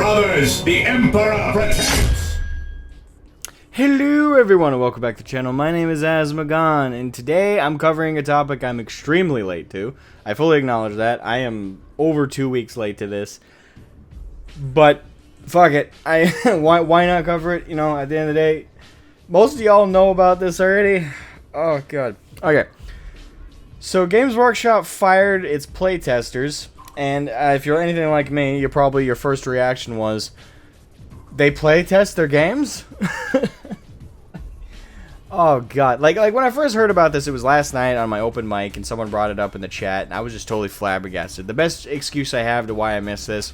brothers, the Emperor protects! Hello everyone and welcome back to the channel. My name is Asmogan and today I'm covering a topic I'm extremely late to. I fully acknowledge that. I am over 2 weeks late to this. But fuck it. Why not cover it? You know, at the end of the day, most of y'all know about this already. Oh god. Okay. So Games Workshop fired its playtesters, and if you're anything like me, your first reaction was, they playtest their games? Oh god. Like when I first heard about this, it was last night on my open mic, and someone brought it up in the chat, and I was just totally flabbergasted. The best excuse I have to why I missed this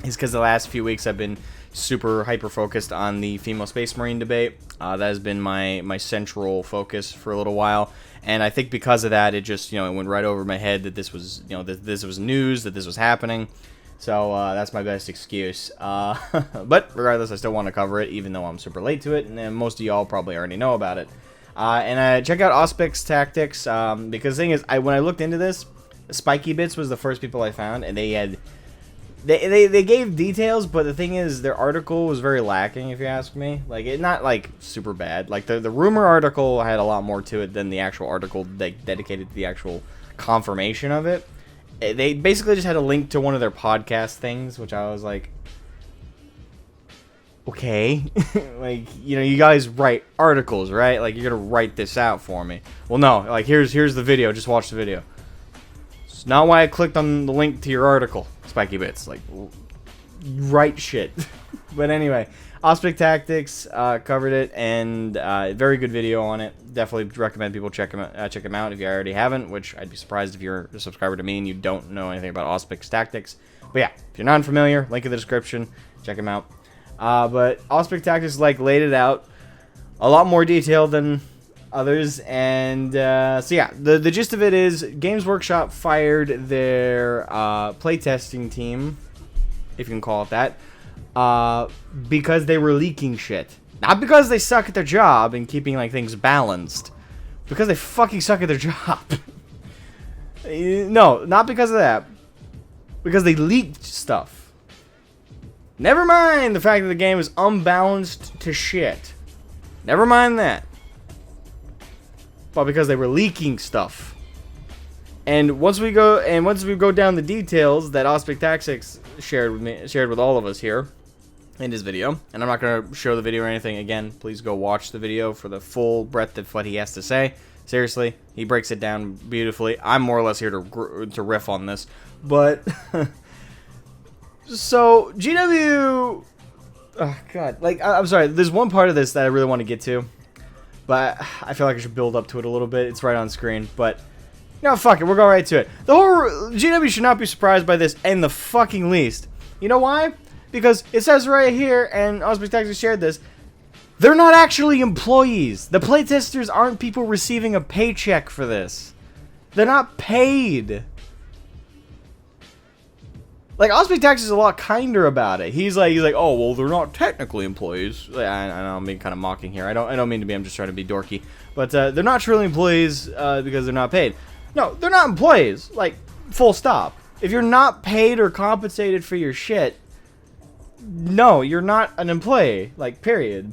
is because the last few weeks I've been super hyper-focused on the female Space Marine debate. That has been my central focus for a little while. And I think because of that, it just, it went right over my head that this was, that this was news, that this was happening. So, that's my best excuse. But, regardless, I still want to cover it, even though I'm super late to it, and most of y'all probably already know about it. And check out Auspic's Tactics, because the thing is, when I looked into this, Spiky Bits was the first people I found, and they had... They gave details, but the thing is, their article was very lacking, if you ask me. Like, not, like, super bad. Like, the rumor article had a lot more to it than the actual article dedicated to the actual confirmation of it. They basically just had a link to one of their podcast things, which I was like, okay. Like, you guys write articles, right? Like, you're gonna write this out for me. Well, no. Like, here's the video. Just watch the video. It's not why I clicked on the link to your article, Spiky Bits. Like, right shit. But anyway, Auspic Tactics covered it, and very good video on it. Definitely recommend people check them out if you already haven't, which I'd be surprised if you're a subscriber to me and you don't know anything about Auspic's Tactics. But yeah, if you're not familiar, link in the description. Check them out. But Auspic Tactics laid it out a lot more detailed than others, and so yeah, the gist of it is Games Workshop fired their playtesting team, if you can call it that, because they were leaking shit. Not because they suck at their job and keeping things balanced, because they fucking suck at their job. No, not because of that, because they leaked stuff. Never mind the fact that the game is unbalanced to shit. Never mind that. But because they were leaking stuff. And once we go down the details that Auspic Tactics shared with all of us here in this video, and I'm not going to show the video or anything again, please go watch the video for the full breadth of what he has to say. Seriously, he breaks it down beautifully. I'm more or less here to riff on this, but so GW, oh god, I'm sorry, there's one part of this that I really want to get to, but I feel like I should build up to it a little bit. It's right on screen, but no, fuck it, we'll go right to it. The whole GW should not be surprised by this in the fucking least. You know why? Because it says right here, and Auspic Tactics shared this, they're not actually employees. The playtesters aren't people receiving a paycheck for this. They're not paid. Like, Auspic Tactics is a lot kinder about it. He's like, oh, well, they're not technically employees. I know I'm being kind of mocking here. I don't mean to be. I'm just trying to be dorky. But they're not truly employees because they're not paid. No, they're not employees. Like, full stop. If you're not paid or compensated for your shit, no, you're not an employee. Like, period.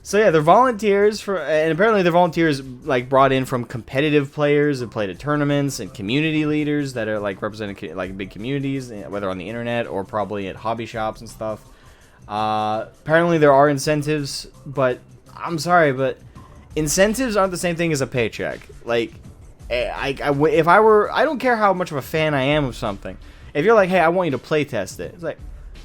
So yeah, they're volunteers and apparently they're volunteers brought in from competitive players that played at tournaments and community leaders that are representing big communities, whether on the internet or probably at hobby shops and stuff. Apparently there are incentives, but I'm sorry, but incentives aren't the same thing as a paycheck. Like, I don't care how much of a fan I am of something. If you're like, hey, I want you to play test it, it's like,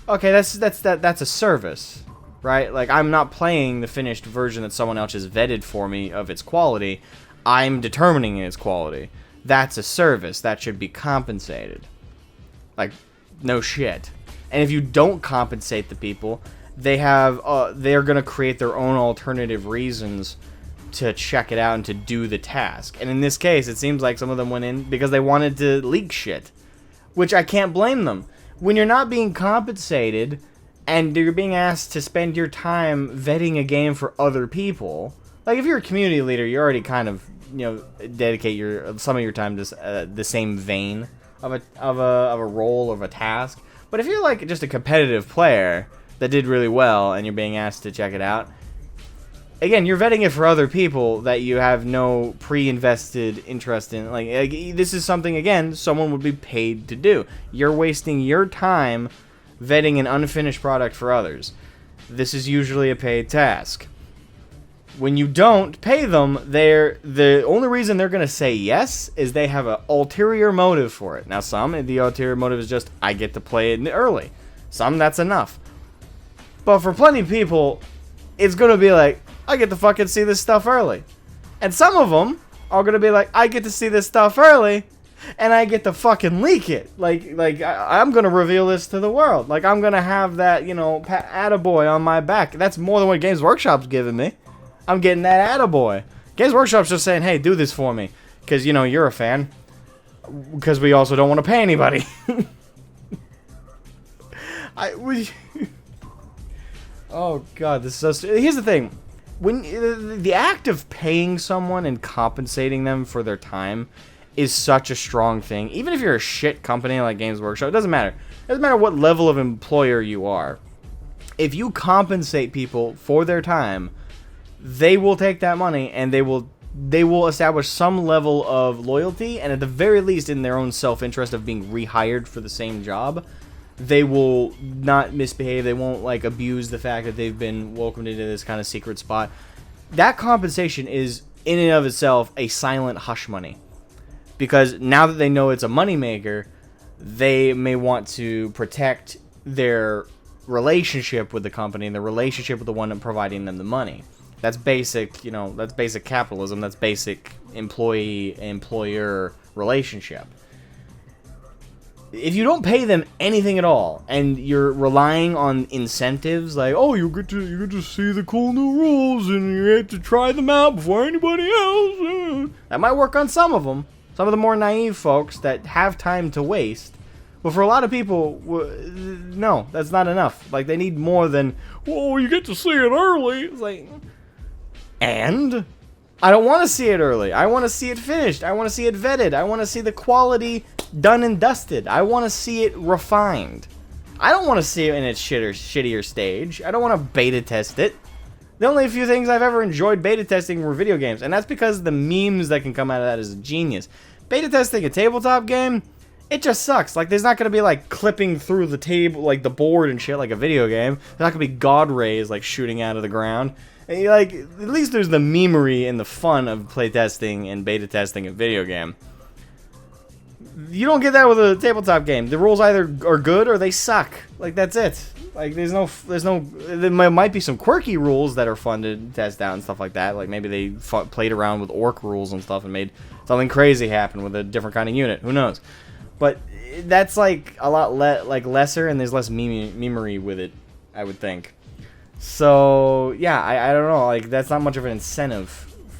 okay, that's a service. Right? Like, I'm not playing the finished version that someone else has vetted for me of its quality. I'm determining its quality. That's a service. That should be compensated. Like, no shit. And if you don't compensate the people, they're going to create their own alternative reasons to check it out and to do the task. And in this case, it seems like some of them went in because they wanted to leak shit. Which I can't blame them. When you're not being compensated and you're being asked to spend your time vetting a game for other people, like, if you're a community leader, you already kind of, dedicate some of your time to the same vein of a role, of a task. But if you're like just a competitive player that did really well and you're being asked to check it out, again, you're vetting it for other people that you have no pre-invested interest in. Like, this is something, again, someone would be paid to do. You're wasting your time vetting an unfinished product for others. This is usually a paid task. When you don't pay them, the only reason they're going to say yes is they have an ulterior motive for it. Now, some, the ulterior motive is just, I get to play it early. Some, that's enough. But for plenty of people, it's going to be like, I get to fucking see this stuff early. And some of them are going to be like, I get to see this stuff early, and I get to fucking leak it. I'm going to reveal this to the world. Like, I'm going to have that, you know, attaboy on my back. That's more than what Games Workshop's giving me. I'm getting that attaboy. Games Workshop's just saying, hey, do this for me. Because, you know, you're a fan. Because we also don't want to pay anybody. Oh, God, this is so... Here's the thing. When the act of paying someone and compensating them for their time is such a strong thing. Even if you're a shit company like Games Workshop, it doesn't matter. It doesn't matter what level of employer you are. If you compensate people for their time, they will take that money and they will establish some level of loyalty, and at the very least, in their own self-interest of being rehired for the same job, they will not misbehave. They won't like abuse the fact that they've been welcomed into this kind of secret spot. That compensation is in and of itself a silent hush money, because now that they know it's a moneymaker, they may want to protect their relationship with the company and the relationship with the one providing them the money. That's basic, you know, that's basic capitalism. That's basic employee-employer relationship. If you don't pay them anything at all, and you're relying on incentives, like, oh, you get to see the cool new rules, and you have to try them out before anybody else. That might work on some of them. Some of the more naive folks that have time to waste. But for a lot of people, no, that's not enough. Like, they need more than, whoa, you get to see it early. It's like... And I don't want to see it early. I want to see it finished. I want to see it vetted. I want to see the quality done and dusted. I want to see it refined. I don't want to see it in its shittier stage. I don't want to beta test it. The only few things I've ever enjoyed beta testing were video games, and that's because the memes that can come out of that is genius. Beta testing a tabletop game, it just sucks. Like, there's not going to be, like, clipping through the table, like, the board and shit like a video game. There's not going to be God rays, like, shooting out of the ground. And, like, at least there's the memery and the fun of playtesting and beta testing a video game. You don't get that with a tabletop game. The rules either are good or they suck. Like, that's it. Like, there might be some quirky rules that are fun to test out and stuff like that. Like, maybe they played around with orc rules and stuff and made something crazy happen with a different kind of unit. Who knows? But that's, like, a lot lesser, and there's less memery with it, I would think. So, yeah, I don't know. Like, that's not much of an incentive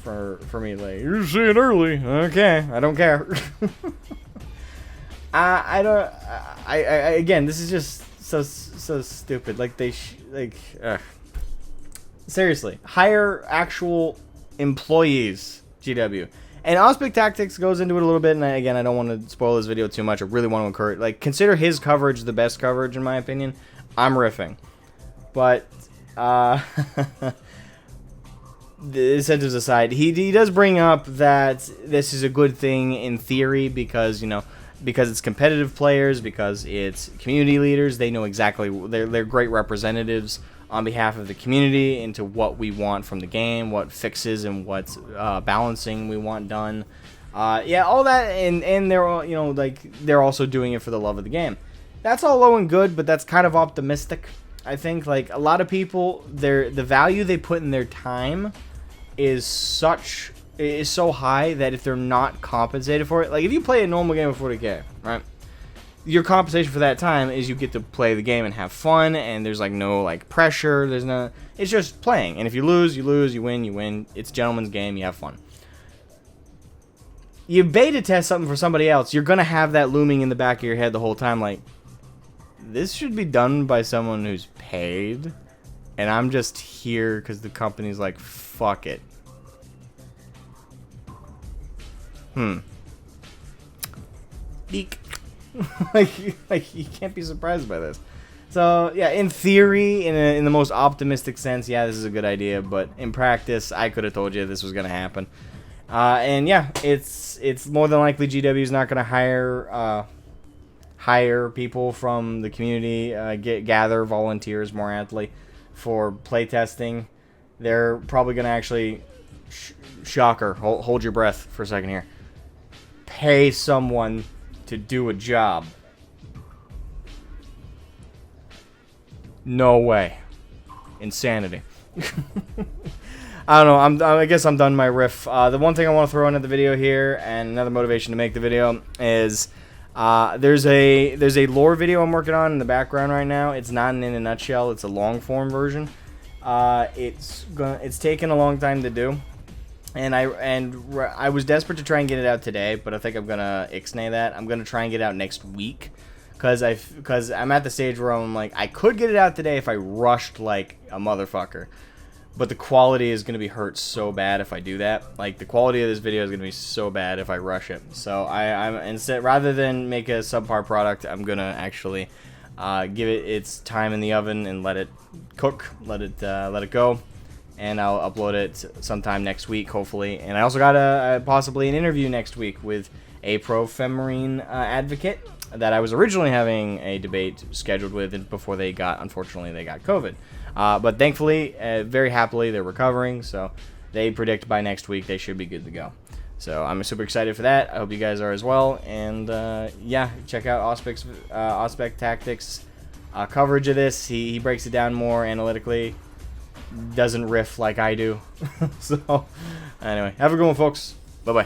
for me. Like, you're seeing it early. Okay, I don't care. Again, this is just so stupid. Like, seriously, hire actual employees, GW. And Auspic Tactics goes into it a little bit, and again, I don't want to spoil this video too much. I really want to encourage, like, consider his coverage the best coverage, in my opinion. I'm riffing. But, the incentives aside, he does bring up that this is a good thing in theory because, you know, because it's competitive players, because it's community leaders. They know exactly, they're great representatives on behalf of the community into what we want from the game, what fixes and what balancing we want done. Yeah, all that, and they're all, you know, like, they're also doing it for the love of the game. That's all low and good, but that's kind of optimistic. I think, like, a lot of people, the value they put in their time is so high that if they're not compensated for it, like, if you play a normal game of 40K, right? Your compensation for that time is you get to play the game and have fun, and there's, like, no, like, pressure. There's no, it's just playing. And if you lose, you lose. You win, you win. It's a gentleman's game. You have fun. You beta test something for somebody else, you're gonna have that looming in the back of your head the whole time, like, this should be done by someone who's paid, and I'm just here because the company's like, fuck it. Eek. like you can't be surprised by this. So yeah, in theory, in the most optimistic sense, yeah, this is a good idea. But in practice, I could have told you this was gonna happen. And yeah, it's more than likely GW is not gonna hire people from the community, gather volunteers more aptly for playtesting. They're probably gonna actually, shocker, hold your breath for a second here, pay someone to do a job. No way. Insanity. I don't know. I guess I'm done my riff. The one thing I want to throw into the video here, and another motivation to make the video, is there's a lore video I'm working on in the background right now. It's not in a nutshell. It's a long form version. It's taken a long time to do, and I was desperate to try and get it out today, but I think I'm gonna ixnay that. I'm gonna try and get it out next week. Because I'm at the stage where I'm like, I could get it out today if I rushed like a motherfucker. But the quality is going to be hurt so bad if I do that. Like, the quality of this video is going to be so bad if I rush it. So I'm instead, rather than make a subpar product, I'm going to actually give it its time in the oven and let it cook, let it go. And I'll upload it sometime next week, hopefully. And I also got possibly an interview next week with a pro-femarine advocate that I was originally having a debate scheduled with before unfortunately they got COVID. But thankfully, very happily, they're recovering, so they predict by next week they should be good to go. So I'm super excited for that. I hope you guys are as well. And yeah, check out Auspec Tactics coverage of this. He breaks it down more analytically. Doesn't riff like I do. So anyway, have a good one, folks. Bye-bye.